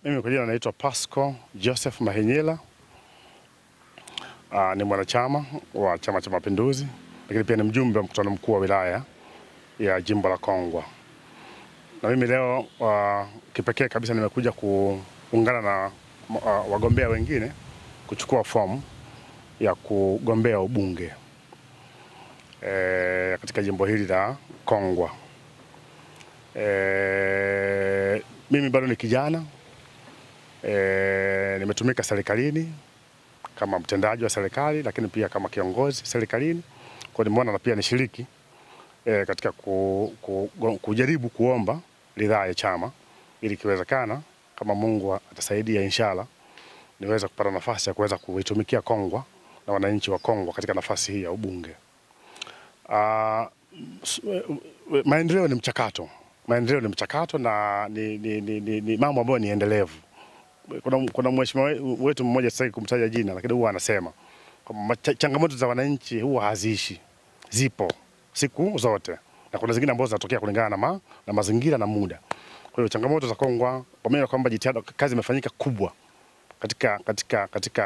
Mimi kwa jina naitwa Pasco Joseph Mahinyila. Ni mwanachama wa Chama cha Mapinduzi, lakini pia ni mjumbe wa mkutano mkuu wa wilaya ya Jimbo la Kongwa. Na mimi leo kipekee kabisa nimekuja kuungana na wagombea wengine kuchukua fomu ya kugombea ubunge katika jimbo hili la Kongwa. Mimi bado ni kijana, nimetumika serikalini kama mtendaji wa serikali, lakini pia kama kiongozi serikalini. Kwa nimeona na pia nishiriki katika kujaribu kuomba ridhaa ya chama, ili kiwezekana kama Mungu atasaidia inshallah niweza kupata nafasi ya kuweza kuitumikia Kongwa na wananchi wa Kongwa katika nafasi hii ya ubunge. Maendeleo ni mchakato. Maendeleo ni mchakato na ni mambo ambayo ni endelevu. Kuna mheshimiwa wetu mmoja sasa kumtaja jina, lakini huwa anasema kwamba changamoto za wananchi huwa haziishi, zipo siku zote, na kuna zingine ambazo zinatokea kulingana na mazingira na muda. Kwa hiyo changamoto za Kongwa, pamoja na kwamba jitihada, kazi imefanyika kubwa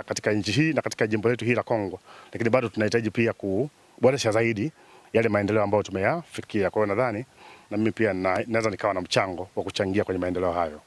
katika nchi hii na katika jimbo letu hili la Kongwa, lakini bado tunahitaji pia kuboresha zaidi yale maendeleo ambayo tumeyafikia. Kwa hiyo nadhani na mimi pia naweza nikawa na mchango wa kuchangia kwenye maendeleo hayo.